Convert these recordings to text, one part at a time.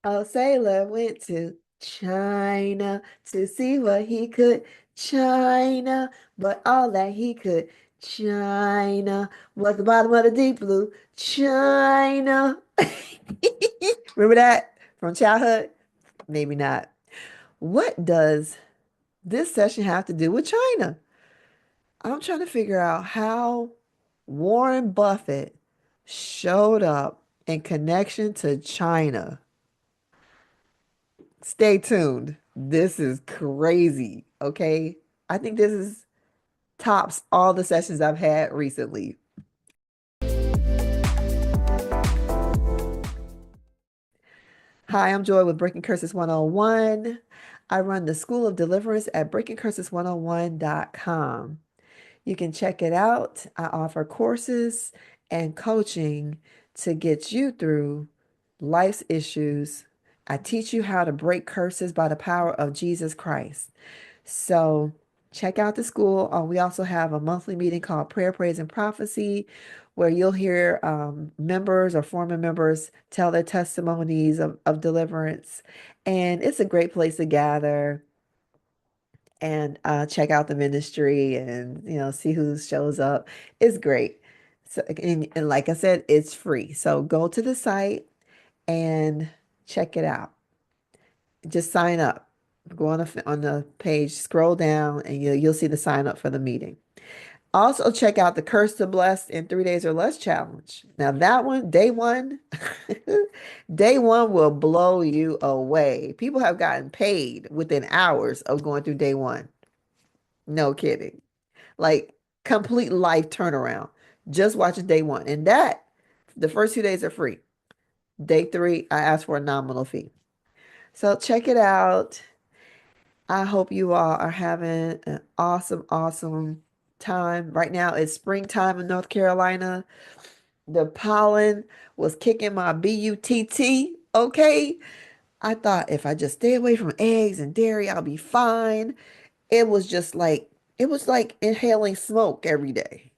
A sailor went to China to see what he could. China, but all that he could. China was the bottom of the deep blue. China. Remember that from childhood? Maybe not. What does this session have to do with China? I'm trying to figure out how Warren Buffett showed up in connection to China. Stay tuned. This is crazy. Okay. I think this is tops all the sessions I've had recently. Hi, I'm Joy with Breaking Curses 101. I run the School of Deliverance at breakingcurses101.com. You can check it out. I offer courses and coaching to get you through life's issues. I teach you how to break curses by the power of Jesus Christ. So check out the school. We also have a monthly meeting called Prayer, Praise, and Prophecy, where you'll hear members or former members tell their testimonies of deliverance. And it's a great place to gather and check out the ministry and see who shows up. It's great. So and like I said, it's free. So go to the site and check it out. Just sign up. Go on the page, scroll down, and you'll see the sign up for the meeting. Also, check out the Curse to Bless in 3 days or Less challenge. Now, that one, day one, day one will blow you away. People have gotten paid within hours of going through day one. No kidding. Like complete life turnaround. Just watching day one. And the first 2 days are free. Day three, I ask for a nominal fee. So check it out. I hope you all are having an awesome, awesome time. Right now, it's springtime in North Carolina. The pollen was kicking my butt. Okay. I thought if I just stay away from eggs and dairy, I'll be fine. It was like inhaling smoke every day.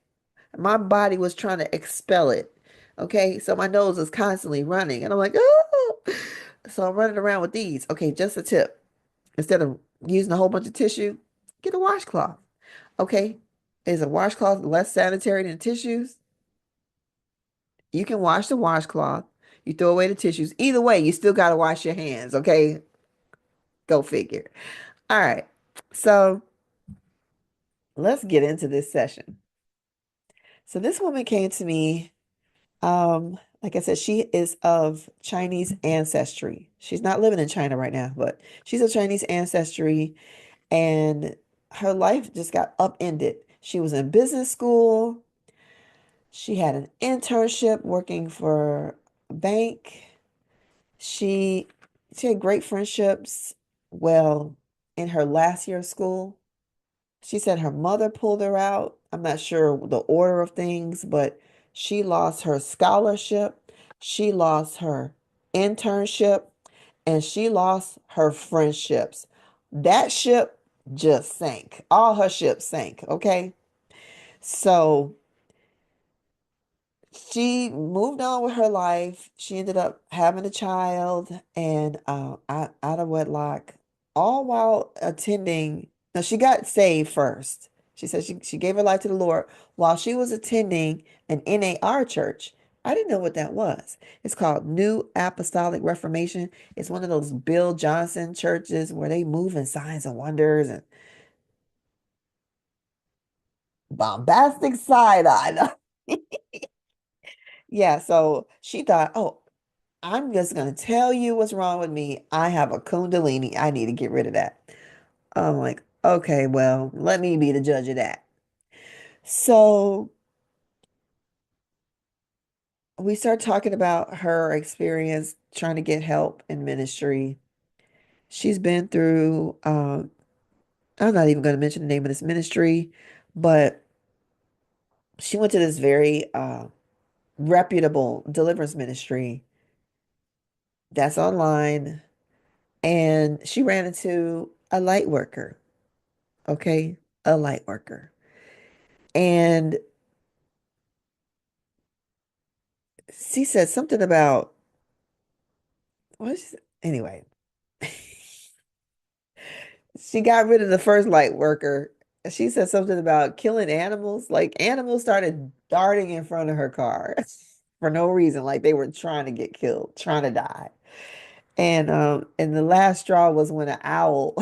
My body was trying to expel it. Okay. So my nose is constantly running. And I'm like, oh. So I'm running around with these. Okay. Just a tip. Instead of using a whole bunch of tissue, get a washcloth. Okay. Is a washcloth less sanitary than tissues? You can wash the washcloth. You throw away the tissues. Either way, you still got to wash your hands. Okay. Go figure. All right. So let's get into this session. So this woman came to me. Like I said, she is of Chinese ancestry. She's not living in China right now, but she's of Chinese ancestry, and her life just got upended. She was in business school. She had an internship working for a bank. She she had great friendships. Well, in her last year of school, she said her mother pulled her out. I'm not sure the order of things, but she lost her scholarship, she lost her internship, and she lost her friendships. That ship just sank. All her ships sank, okay? So she moved on with her life. She ended up having a child and out of wedlock, all while attending. Now, she got saved first. She said she gave her life to the Lord while she was attending an NAR church. I didn't know what that was. It's called New Apostolic Reformation. It's one of those Bill Johnson churches where they move in signs and wonders and bombastic side eye. Yeah, so she thought, oh, I'm just going to tell you what's wrong with me. I have a kundalini. I need to get rid of that. I'm like, okay, well, let me be the judge of that. So we start talking about her experience trying to get help in ministry. She's been through, I'm not even going to mention the name of this ministry, but she went to this very reputable deliverance ministry that's online, and she ran into a light worker. Okay, a light worker. And she said something about what is it? Anyway, she got rid of the first light worker. She said something about killing animals. Like animals started darting in front of her car for no reason, like they were trying to get killed, trying to die. And the last straw was when an owl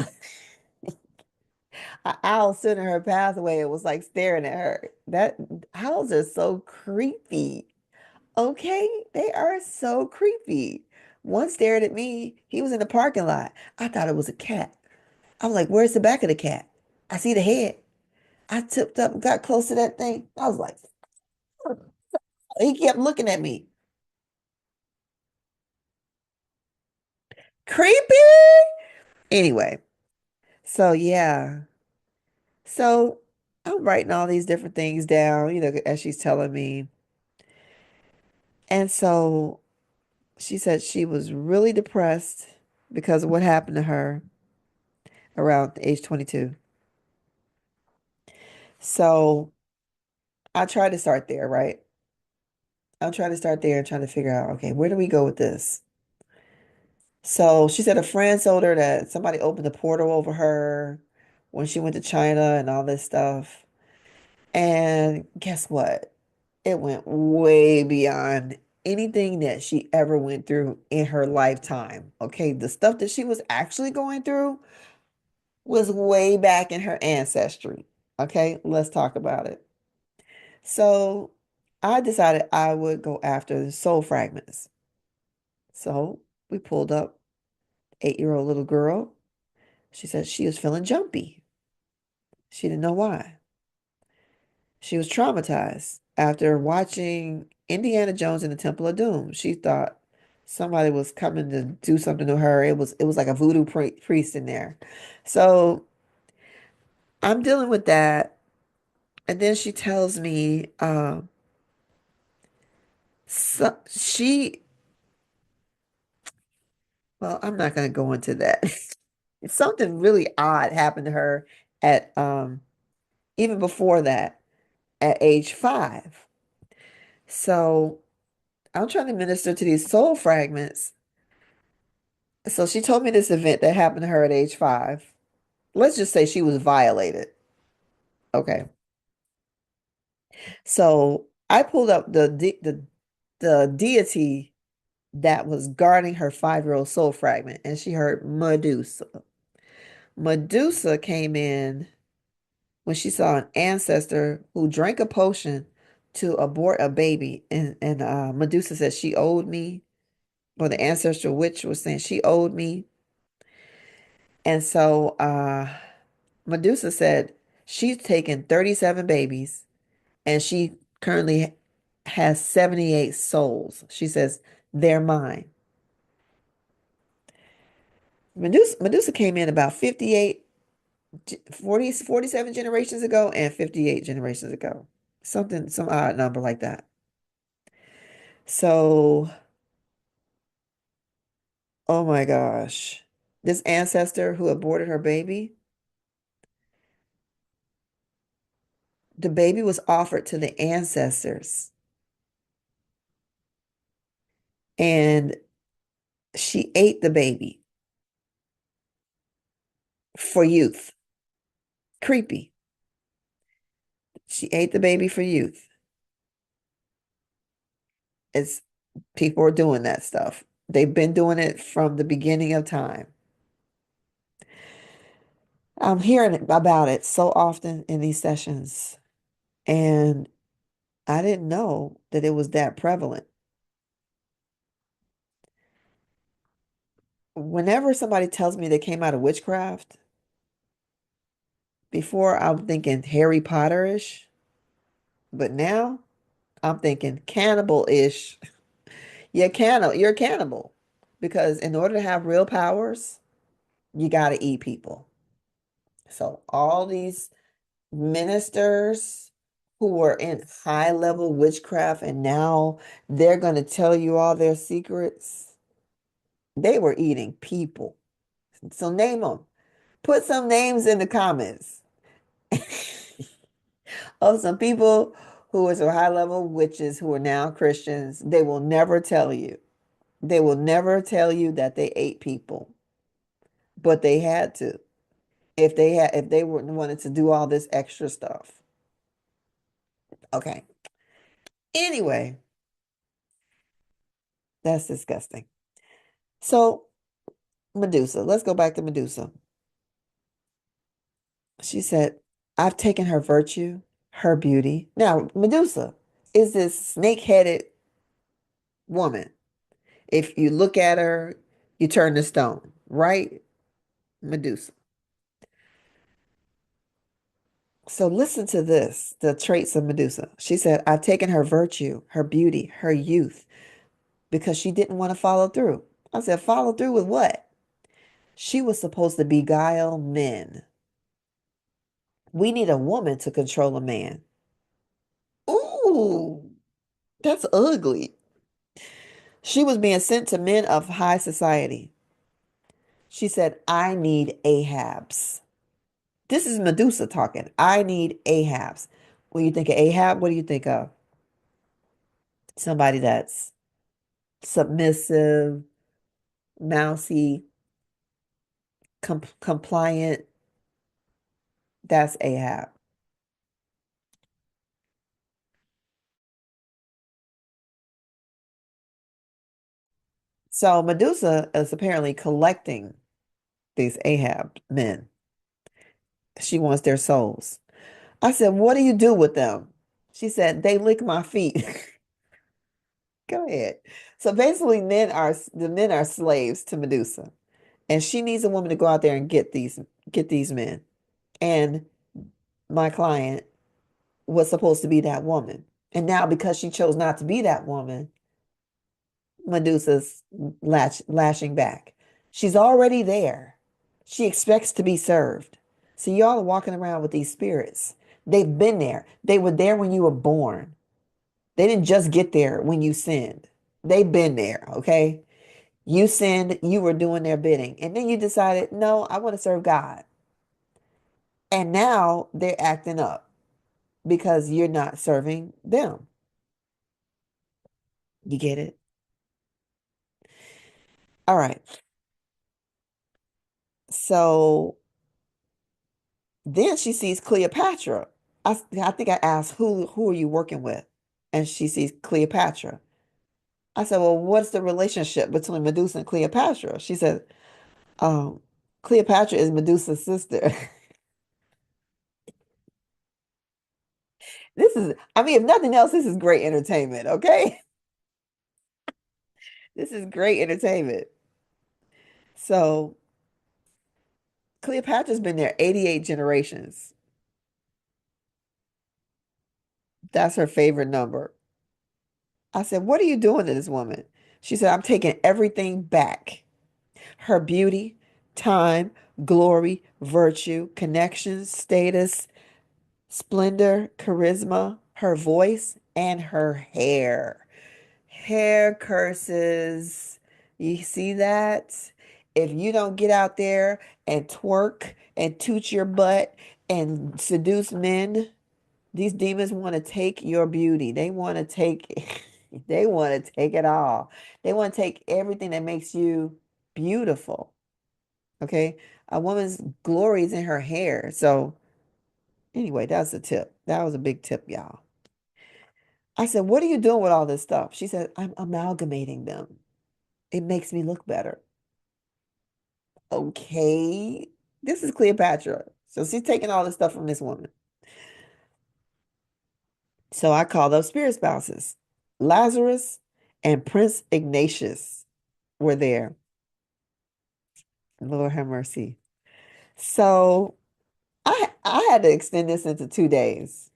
stood in her pathway and was like staring at her. That owls are so creepy. Okay, they are so creepy. One stared at me. He was in the parking lot. I thought it was a cat. I'm like, where's the back of the cat? I see the head. I tipped up and got close to that thing. I was like, he kept looking at me. Creepy. Anyway, so yeah. So I'm writing all these different things down, as she's telling me. And so she said she was really depressed because of what happened to her around age 22. So I tried to start there, right? I'm trying to start there and trying to figure out, okay, where do we go with this? So she said a friend told her that somebody opened the portal over her when she went to China and all this stuff. And guess what? It went way beyond anything that she ever went through in her lifetime. Okay, the stuff that she was actually going through was way back in her ancestry. Okay, let's talk about it. So I decided I would go after the soul fragments. So we pulled up 8-year-old little girl. She said she was feeling jumpy. She didn't know why. She was traumatized after watching Indiana Jones and the Temple of Doom. She thought somebody was coming to do something to her. It was like a voodoo priest in there. So I'm dealing with that. And then she tells me, so well, I'm not going to go into that. Something really odd happened to her at, even before that, at age 5. So I'm trying to minister to these soul fragments. So she told me this event that happened to her at age 5. Let's just say she was violated. Okay. So I pulled up the deity that was guarding her 5-year-old soul fragment, and she heard Medusa. Medusa came in when she saw an ancestor who drank a potion to abort a baby, and Medusa said she owed me, or the ancestral witch was saying she owed me. And so Medusa said she's taken 37 babies and she currently has 78 souls. She says they're mine. Medusa came in about 47 generations ago and 58 generations ago. Some odd number like that. So, oh my gosh. This ancestor who aborted her baby, the baby was offered to the ancestors and she ate the baby for youth. Creepy. She ate the baby for youth. It's people are doing that stuff. They've been doing it from the beginning of time. I'm hearing about it so often in these sessions, and I didn't know that it was that prevalent. Whenever somebody tells me they came out of witchcraft, before I'm thinking Harry Potter-ish, but now I'm thinking cannibal-ish. You're a cannibal because in order to have real powers, you got to eat people. So all these ministers who were in high level witchcraft and now they're going to tell you all their secrets. They were eating people. So name them. Put some names in the comments of some people who are some high level witches who are now Christians. They will never tell you. They will never tell you that they ate people, but they had to. If they were wanted to do all this extra stuff. Okay. Anyway, that's disgusting. So Medusa, let's go back to Medusa. She said, I've taken her virtue, her beauty. Now, Medusa is this snake-headed woman. If you look at her, you turn to stone, right? Medusa. So listen to this, the traits of Medusa. She said, I've taken her virtue, her beauty, her youth, because she didn't want to follow through. I said, follow through with what? She was supposed to beguile men. We need a woman to control a man. Ooh, that's ugly. She was being sent to men of high society. She said, I need Ahabs. This is Medusa talking. I need Ahabs. When you think of Ahab, what do you think of? Somebody that's submissive, mousy, compliant. That's Ahab. So Medusa is apparently collecting these Ahab men. She wants their souls. I said, what do you do with them? She said, they lick my feet. Go ahead. So basically, the men are slaves to Medusa, and she needs a woman to go out there and get these men. And my client was supposed to be that woman, and now because she chose not to be that woman, Medusa's lashing back. She's already there. She expects to be served. So y'all are walking around with these spirits. They've been there. They were there when you were born. They didn't just get there when you sinned. They've been there, okay? You sinned, you were doing their bidding. And then you decided, no, I want to serve God. And now they're acting up because you're not serving them. You get it? All right. So then she sees Cleopatra. I think I asked, who are you working with? And she sees Cleopatra. I said, well, what's the relationship between Medusa and Cleopatra? She said, um, Cleopatra is Medusa's sister. I mean, if nothing else, this is great entertainment, okay? This is great entertainment. So Cleopatra's been there 88 generations. That's her favorite number. I said, what are you doing to this woman? She said, I'm taking everything back. Her beauty, time, glory, virtue, connections, status, splendor, charisma, her voice, and her hair. Hair curses. You see that? If you don't get out there and twerk and toot your butt and seduce men, these demons want to take your beauty. They want to take they want to take it all. They want to take everything that makes you beautiful. Okay? A woman's glory is in her hair. So anyway, that's a tip. That was a big tip, y'all. I said, what are you doing with all this stuff? She said, I'm amalgamating them. It makes me look better. Okay. This is Cleopatra. So she's taking all this stuff from this woman. So I called up spirit spouses. Lazarus and Prince Ignatius were there. Lord have mercy. So I had to extend this into 2 days.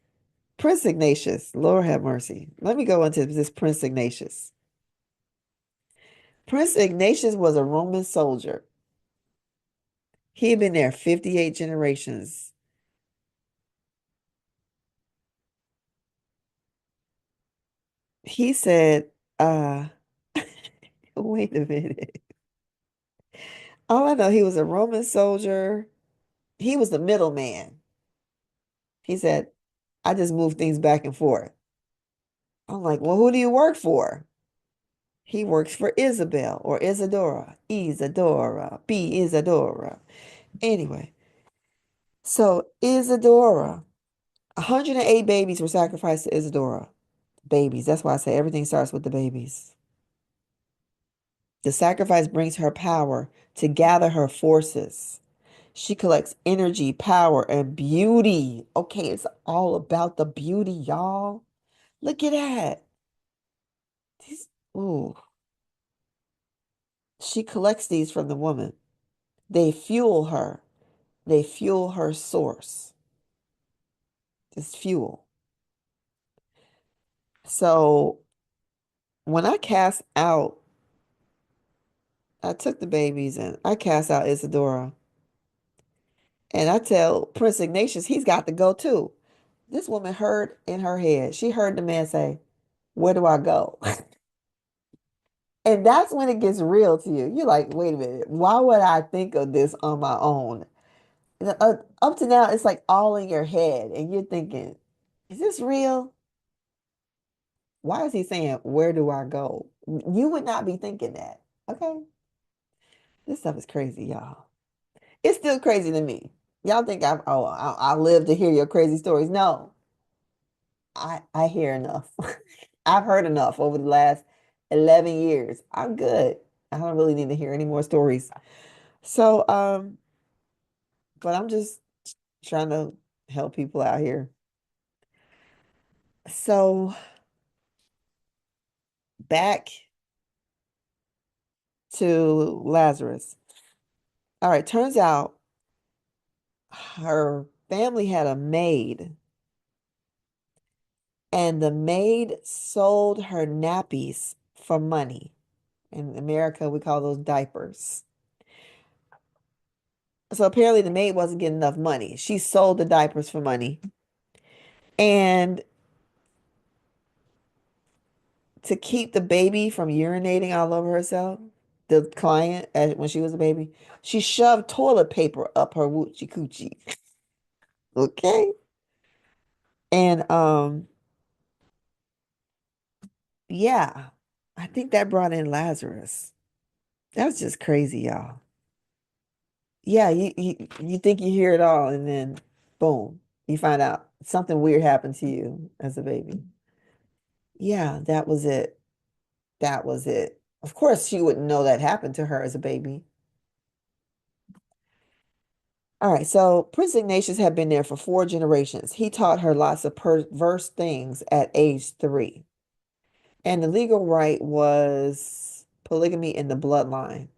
Prince Ignatius, Lord have mercy. Let me go into this Prince Ignatius. Prince Ignatius was a Roman soldier. He had been there 58 generations. He said, wait a minute. All I know, he was a Roman soldier. He was the middleman. He said, I just move things back and forth. I'm like, well, who do you work for? He works for Isabel or Isadora. Isadora. Be Isadora. Anyway, so Isadora, 108 babies were sacrificed to Isadora. Babies. That's why I say everything starts with the babies. The sacrifice brings her power to gather her forces. She collects energy, power, and beauty. Okay, it's all about the beauty, y'all. Look at that. These, ooh. She collects these from the woman. They fuel her. They fuel her source. It's fuel. So when I cast out, I took the babies and I cast out Isadora. And I tell Prince Ignatius he's got to go too. This woman heard in her head, she heard the man say, "Where do I go?" And that's when it gets real to you. You're like, wait a minute, why would I think of this on my own? Up to now, it's like all in your head, and you're thinking, is this real? Why is he saying, where do I go? You would not be thinking that. Okay. This stuff is crazy, y'all. It's still crazy to me. Y'all think I live to hear your crazy stories. No, I hear enough. I've heard enough over the last 11 years. I'm good. I don't really need to hear any more stories. So, but I'm just trying to help people out here. So back to Lazarus. All right, turns out her family had a maid, and the maid sold her nappies for money. In America, we call those diapers. So apparently the maid wasn't getting enough money. She sold the diapers for money. And to keep the baby from urinating all over herself, the client, when she was a baby, she shoved toilet paper up her woochie coochie. Okay. And yeah, I think that brought in Lazarus. That was just crazy, y'all. Yeah, you think you hear it all, and then boom, you find out something weird happened to you as a baby. Yeah, that was it. That was it. Of course, she wouldn't know that happened to her as a baby. All right, so Prince Ignatius had been there for 4 generations. He taught her lots of perverse things at age 3. And the legal right was polygamy in the bloodline.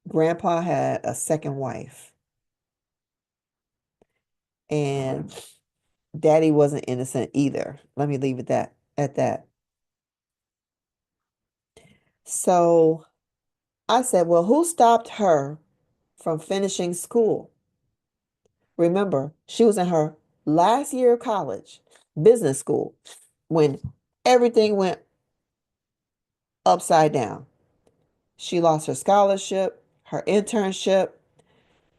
Grandpa had a second wife, and daddy wasn't innocent either. Let me leave it that at that. So I said, well, who stopped her from finishing school? Remember, she was in her last year of college, business school, when everything went upside down. She lost her scholarship, her internship.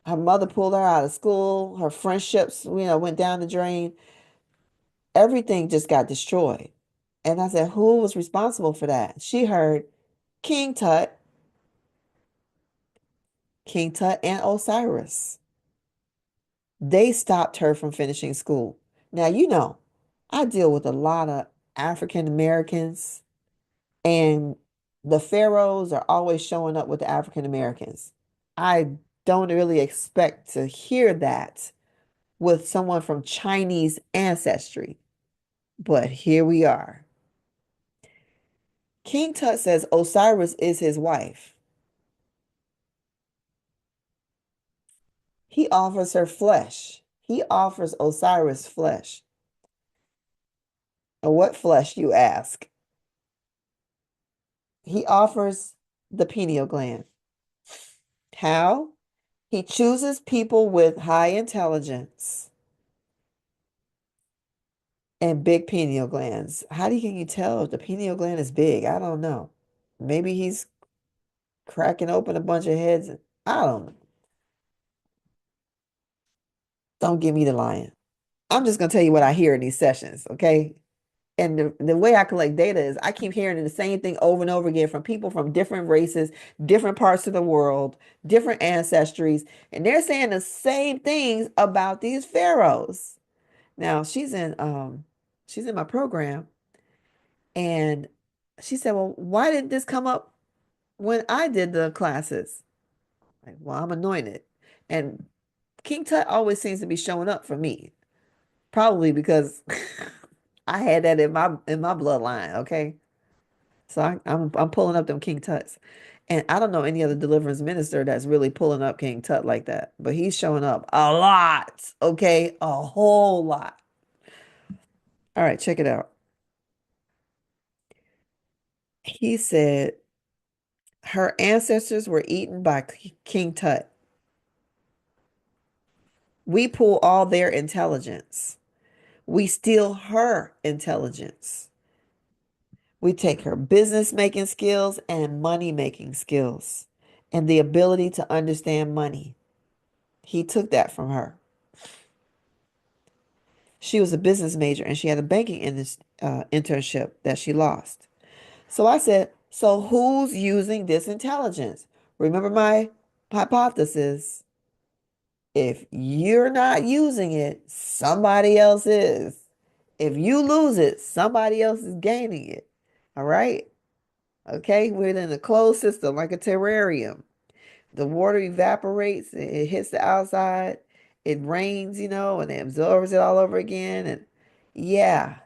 Her mother pulled her out of school. Her friendships, went down the drain. Everything just got destroyed. And I said, who was responsible for that? She heard King Tut, King Tut and Osiris. They stopped her from finishing school. Now, I deal with a lot of African Americans, and the Pharaohs are always showing up with the African Americans. I don't really expect to hear that with someone from Chinese ancestry, but here we are. King Tut says Osiris is his wife. He offers her flesh. He offers Osiris flesh. And what flesh, you ask? He offers the pineal gland. How? He chooses people with high intelligence and big pineal glands. How can you tell if the pineal gland is big? I don't know. Maybe he's cracking open a bunch of heads. I don't know. Don't give me the lion. I'm just gonna tell you what I hear in these sessions, okay? And the way I collect data is I keep hearing the same thing over and over again from people from different races, different parts of the world, different ancestries, and they're saying the same things about these pharaohs. Now she's in my program, and she said, "Well, why didn't this come up when I did the classes?" Like, well, I'm anointed. And King Tut always seems to be showing up for me. Probably because I had that in my bloodline, okay? So I'm pulling up them King Tuts. And I don't know any other deliverance minister that's really pulling up King Tut like that, but he's showing up a lot, okay? A whole lot. All right, check it out. He said her ancestors were eaten by King Tut. We pull all their intelligence. We steal her intelligence. We take her business making skills and money making skills and the ability to understand money. He took that from her. She was a business major and she had a banking internship that she lost. So I said, so who's using this intelligence? Remember my hypothesis. If you're not using it, somebody else is. If you lose it, somebody else is gaining it. All right? Okay? We're in a closed system like a terrarium. The water evaporates, it hits the outside, it rains, and it absorbs it all over again. And yeah,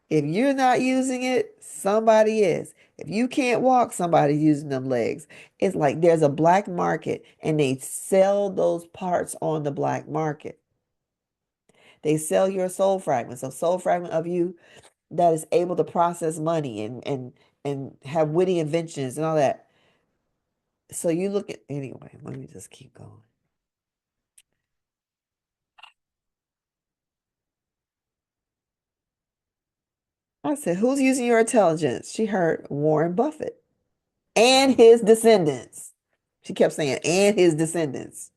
if you're not using it, somebody is. If you can't walk, somebody's using them legs. It's like there's a black market and they sell those parts on the black market. They sell your soul fragments, a soul fragment of you that is able to process money and have witty inventions and all that. So you look at anyway, let me just keep going. I said, who's using your intelligence? She heard Warren Buffett and his descendants. She kept saying, and his descendants.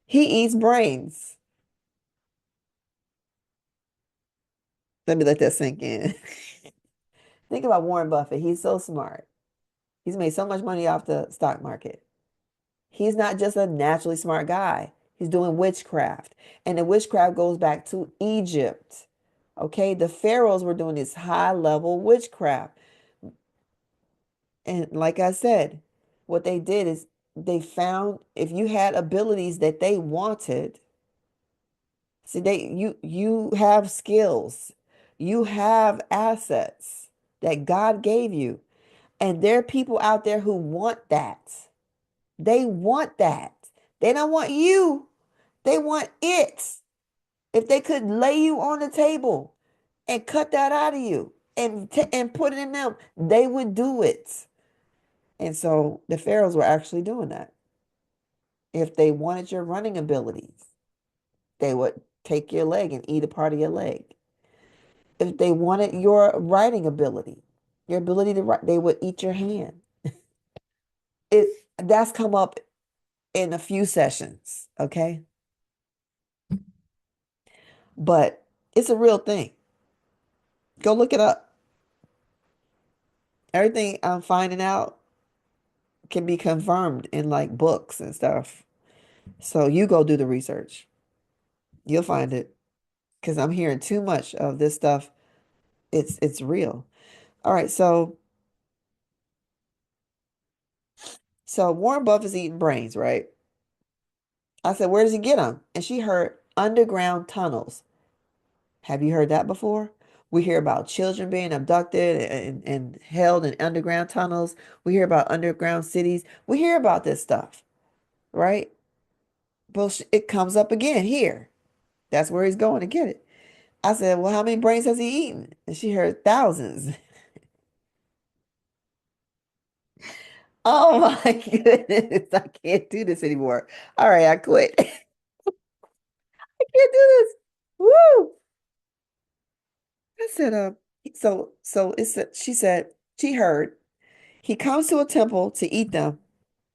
He eats brains. Let me let that sink in. Think about Warren Buffett. He's so smart. He's made so much money off the stock market. He's not just a naturally smart guy. He's doing witchcraft. And the witchcraft goes back to Egypt. Okay, the pharaohs were doing this high level witchcraft. And like I said, what they did is they found if you had abilities that they wanted, see you have skills, you have assets that God gave you. And there are people out there who want that. They want that. They don't want you. They want it. If they could lay you on the table and cut that out of you and put it in them, they would do it. And so the pharaohs were actually doing that. If they wanted your running abilities, they would take your leg and eat a part of your leg. If they wanted your writing ability, your ability to write, they would eat your hand. It that's come up in a few sessions, okay? But it's a real thing. Go look it up. Everything I'm finding out can be confirmed in like books and stuff. So you go do the research. You'll find it because I'm hearing too much of this stuff. It's real. All right, so Warren Buffett's eating brains, right? I said, where does he get them? And she heard underground tunnels. Have you heard that before? We hear about children being abducted and held in underground tunnels. We hear about underground cities. We hear about this stuff, right? But it comes up again here. That's where he's going to get it. I said, well, how many brains has he eaten? And she heard thousands. Oh my goodness. I can't do this anymore. All right, I quit. I can't do this. Woo! I said, so she said she heard he comes to a temple to eat them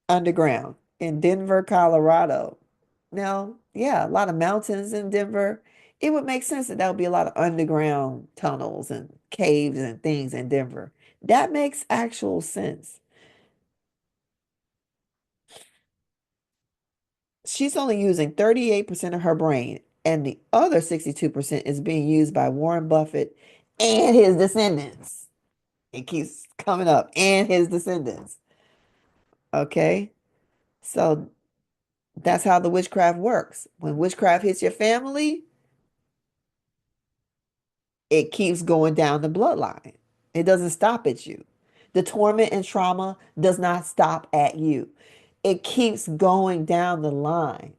underground in Denver, Colorado. Now, yeah, a lot of mountains in Denver. It would make sense that there would be a lot of underground tunnels and caves and things in Denver. That makes actual sense. She's only using 38% of her brain, and the other 62% is being used by Warren Buffett and his descendants. It keeps coming up, and his descendants. Okay? So that's how the witchcraft works. When witchcraft hits your family, it keeps going down the bloodline. It doesn't stop at you. The torment and trauma does not stop at you. It keeps going down the line.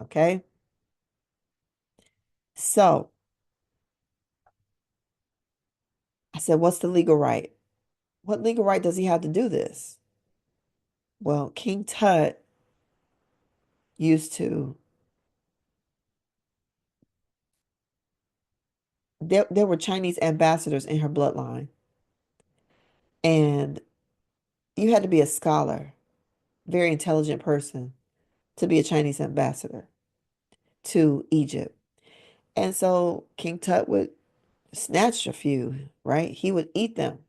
Okay? So I said, what's the legal right? What legal right does he have to do this? Well, King Tut used to, there were Chinese ambassadors in her bloodline, and you had to be a scholar, very intelligent person to be a Chinese ambassador to Egypt. And so King Tut would snatch a few, right? He would eat them.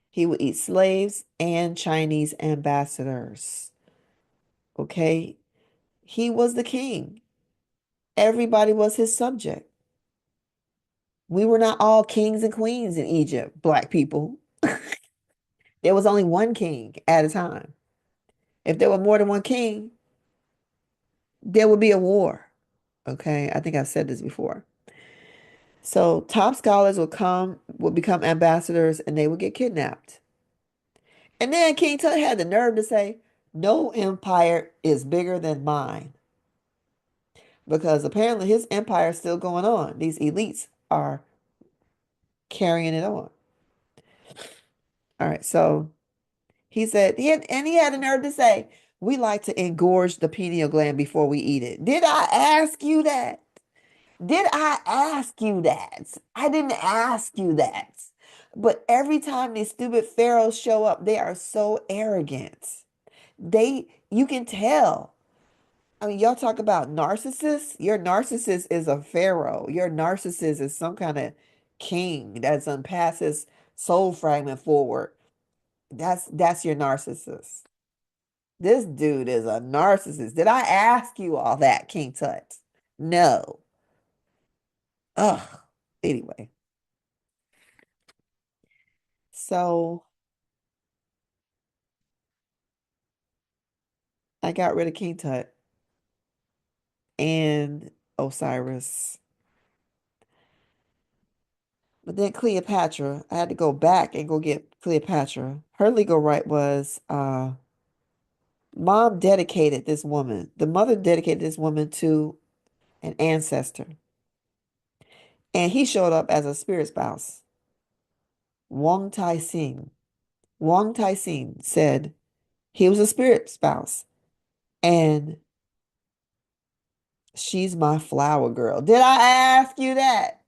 He would eat slaves and Chinese ambassadors. Okay? He was the king. Everybody was his subject. We were not all kings and queens in Egypt, black people. There was only one king at a time. If there were more than one king, there would be a war. Okay? I think I've said this before. So top scholars would become ambassadors, and they would get kidnapped. And then King Tut had the nerve to say, no empire is bigger than mine. Because apparently his empire is still going on. These elites are carrying it on. All right, so he had the nerve to say, we like to engorge the pineal gland before we eat it. Did I ask you that? Did I ask you that? I didn't ask you that. But every time these stupid pharaohs show up, they are so arrogant. You can tell. I mean, y'all talk about narcissists. Your narcissist is a pharaoh. Your narcissist is some kind of king that's pass his soul fragment forward. That's your narcissist. This dude is a narcissist. Did I ask you all that, King Tut? No. Ugh. Anyway, so I got rid of King Tut and Osiris. But then Cleopatra, I had to go back and go get Cleopatra. Her legal right was mom dedicated this woman. The mother dedicated this woman to an ancestor. And he showed up as a spirit spouse. Wong Tai Sing. Wong Tai Sing said he was a spirit spouse. And she's my flower girl. Did I ask you that?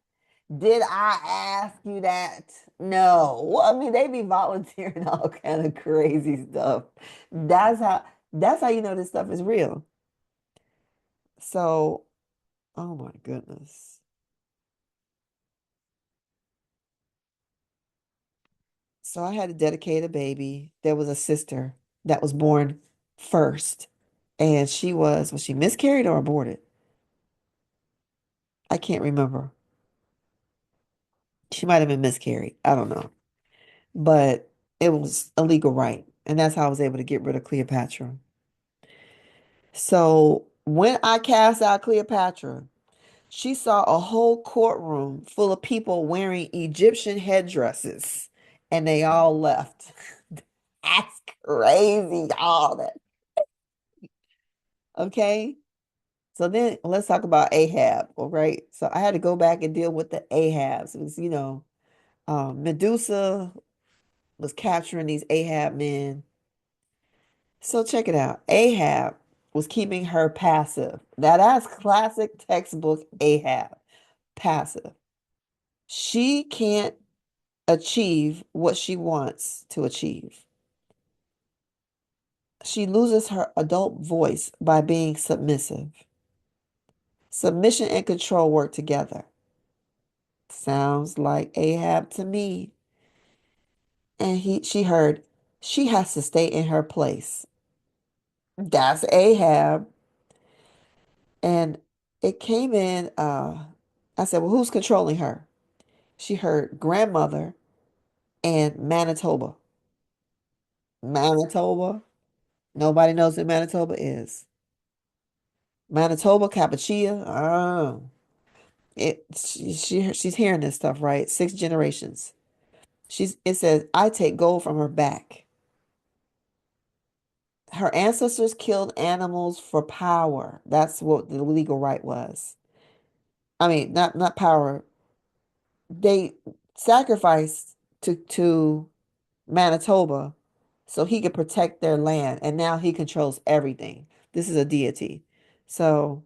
Did I ask you that? No. Well, I mean, they be volunteering all kind of crazy stuff. That's how that's how you know this stuff is real. So, oh my goodness. So I had to dedicate a baby. There was a sister that was born first. And was she miscarried or aborted? I can't remember. She might have been miscarried. I don't know. But it was a legal right. And that's how I was able to get rid of Cleopatra. So when I cast out Cleopatra, she saw a whole courtroom full of people wearing Egyptian headdresses, and they all left. That's crazy, all that. Okay. So then let's talk about Ahab. All right. So I had to go back and deal with the Ahabs. It was, Medusa was capturing these Ahab men. So check it out. Ahab was keeping her passive. Now that's classic textbook Ahab, passive. She can't achieve what she wants to achieve. She loses her adult voice by being submissive. Submission and control work together. Sounds like Ahab to me. And she heard she has to stay in her place. That's Ahab. And it came in, I said, well, who's controlling her? She heard grandmother and Manitoba. Manitoba. Nobody knows what Manitoba is. Manitoba, Cappuccino. Oh, she's hearing this stuff, right? 6 generations. It says, I take gold from her back. Her ancestors killed animals for power. That's what the legal right was. I mean, not power. They sacrificed to Manitoba so he could protect their land, and now he controls everything. This is a deity. So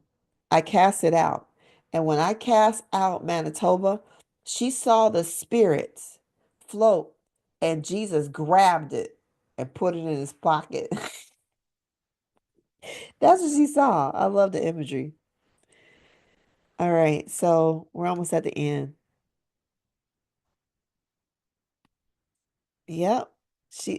I cast it out. And when I cast out Manitoba, she saw the spirits float, and Jesus grabbed it and put it in his pocket. That's what she saw. I love the imagery. All right, so we're almost at the end. Yep.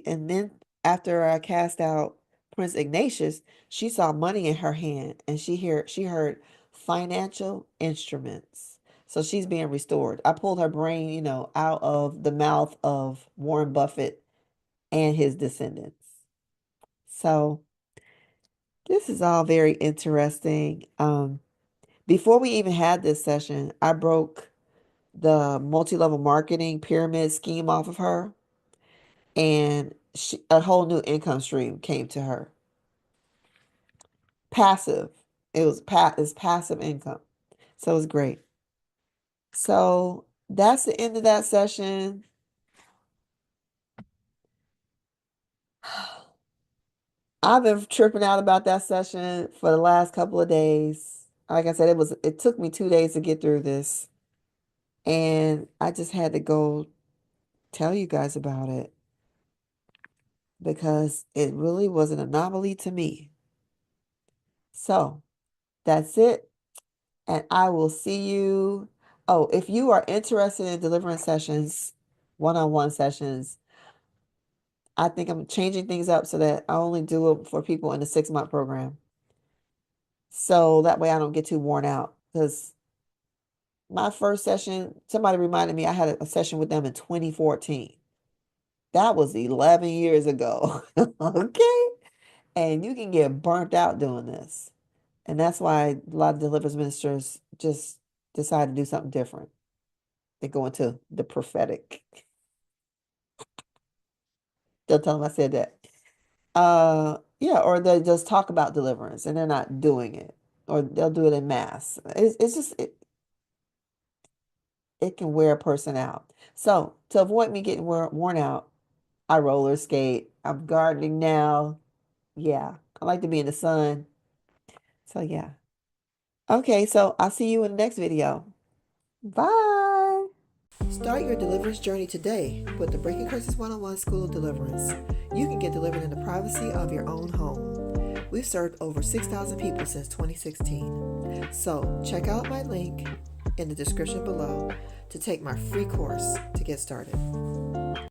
And then after I cast out Prince Ignatius, she saw money in her hand and she heard financial instruments. So she's being restored. I pulled her brain, out of the mouth of Warren Buffett and his descendants. So this is all very interesting. Before we even had this session, I broke the multi-level marketing pyramid scheme off of her, and a whole new income stream came to her. Passive. It's passive income. So it's great. So that's the end of that session. I've been tripping out about that session for the last couple of days. Like I said, it took me 2 days to get through this. And I just had to go tell you guys about it because it really was an anomaly to me. So that's it. And I will see you. Oh, if you are interested in deliverance sessions, one-on-one sessions, I think I'm changing things up so that I only do it for people in the 6-month program. So that way I don't get too worn out. Because my first session, somebody reminded me I had a session with them in 2014. That was 11 years ago. Okay. And you can get burnt out doing this. And that's why a lot of deliverance ministers just decide to do something different. They go into the prophetic. They'll tell them I said that. Yeah, or they just talk about deliverance and they're not doing it. Or they'll do it in mass. It's just it can wear a person out. So to avoid me getting worn out, I roller skate. I'm gardening now. Yeah. I like to be in the sun. So yeah. Okay, so I'll see you in the next video. Bye. Start your deliverance journey today with the Breaking Curses 101 School of Deliverance. You can get delivered in the privacy of your own home. We've served over 6,000 people since 2016. So check out my link in the description below to take my free course to get started.